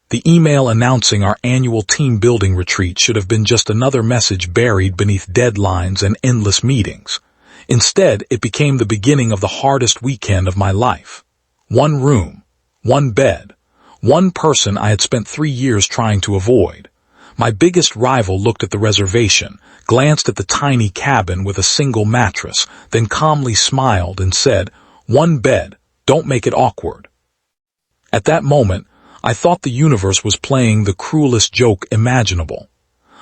The email announcing our annual team building retreat should have been just another message buried beneath deadlines and endless meetings. Instead, it became the beginning of the hardest weekend of my life. One room, one bed, one person I had spent 3 years trying to avoid. My biggest rival looked at the reservation, glanced at the tiny cabin with a single mattress, then calmly smiled and said, "One bed, don't make it awkward." At that moment, I thought the universe was playing the cruelest joke imaginable.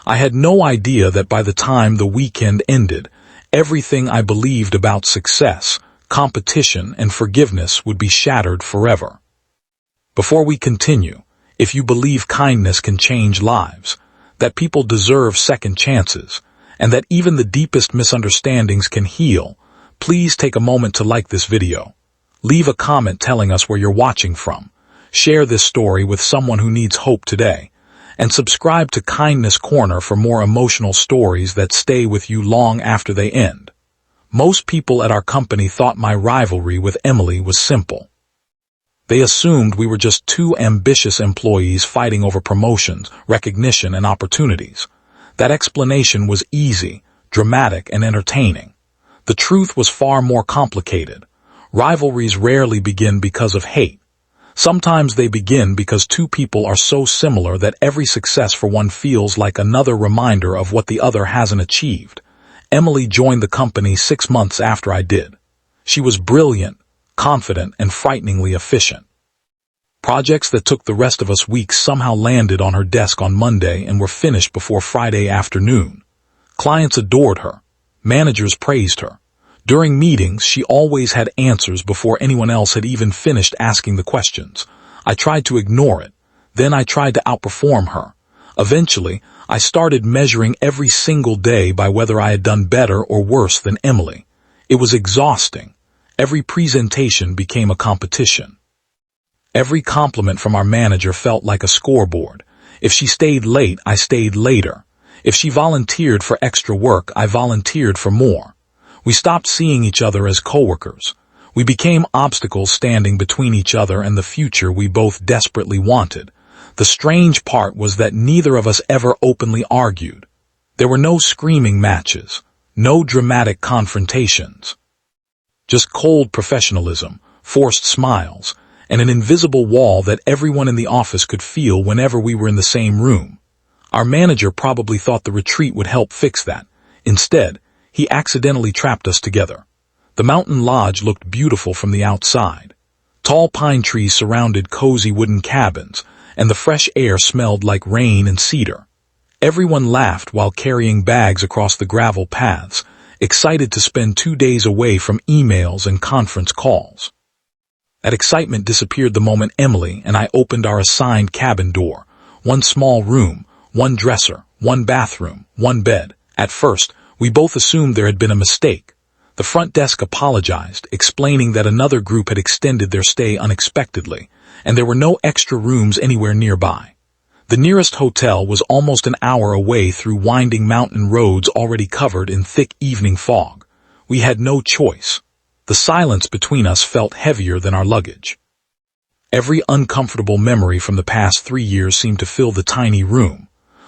I had no idea that by the time the weekend ended, everything I believed about success, competition, and forgiveness would be shattered forever. Before we continue, if you believe kindness can change lives, that people deserve second chances, and that even the deepest misunderstandings can heal, please take a moment to like this video. Leave a comment telling us where you're watching from. Share this story with someone who needs hope today, and subscribe to Kindness Corner for more emotional stories that stay with you long after they end. Most people at our company thought my rivalry with Emily was simple. They assumed we were just two ambitious employees fighting over promotions, recognition, and opportunities. That explanation was easy, dramatic, and entertaining. The truth was far more complicated. Rivalries rarely begin because of hate. Sometimes they begin because two people are so similar that every success for one feels like another reminder of what the other hasn't achieved. Emily joined the company 6 months after I did. She was brilliant, confident, and frighteningly efficient. Projects that took the rest of us weeks somehow landed on her desk on Monday and were finished before Friday afternoon. Clients adored her. Managers praised her. During meetings, she always had answers before anyone else had even finished asking the questions. I tried to ignore it. Then I tried to outperform her. Eventually, I started measuring every single day by whether I had done better or worse than Emily. It was exhausting. Every presentation became a competition. Every compliment from our manager felt like a scoreboard. If she stayed late, I stayed later. If she volunteered for extra work, I volunteered for more. We stopped seeing each other as coworkers. We became obstacles standing between each other and the future we both desperately wanted. The strange part was that neither of us ever openly argued. There were no screaming matches, no dramatic confrontations. Just cold professionalism, forced smiles, and an invisible wall that everyone in the office could feel whenever we were in the same room. Our manager probably thought the retreat would help fix that. Instead, he accidentally trapped us together. The mountain lodge looked beautiful from the outside. Tall pine trees surrounded cozy wooden cabins, and the fresh air smelled like rain and cedar. Everyone laughed while carrying bags across the gravel paths, excited to spend 2 days away from emails and conference calls. That excitement disappeared the moment Emily and I opened our assigned cabin door. One small room, one dresser, one bathroom, one bed. At first, we both assumed there had been a mistake. The front desk apologized, explaining that another group had extended their stay unexpectedly, and there were no extra rooms anywhere nearby. The nearest hotel was almost an hour away through winding mountain roads already covered in thick evening fog. We had no choice. The silence between us felt heavier than our luggage. Every uncomfortable memory from the past 3 years seemed to fill the tiny room.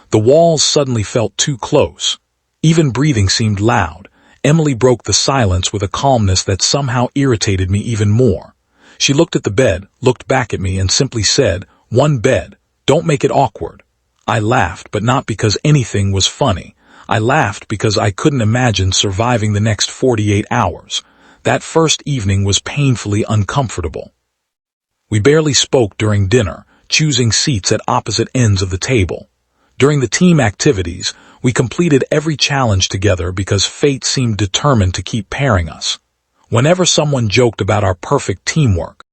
The walls suddenly felt too close. Even breathing seemed loud. Emily broke the silence with a calmness that somehow irritated me even more. She looked at the bed, looked back at me, and simply said, "One bed, don't make it awkward." I laughed, but not because anything was funny. I laughed because I couldn't imagine surviving the next 48 hours. That first evening was painfully uncomfortable. We barely spoke during dinner, choosing seats at opposite ends of the table. During the team activities, we completed every challenge together because fate seemed determined to keep pairing us. Whenever someone joked about our perfect teamwork,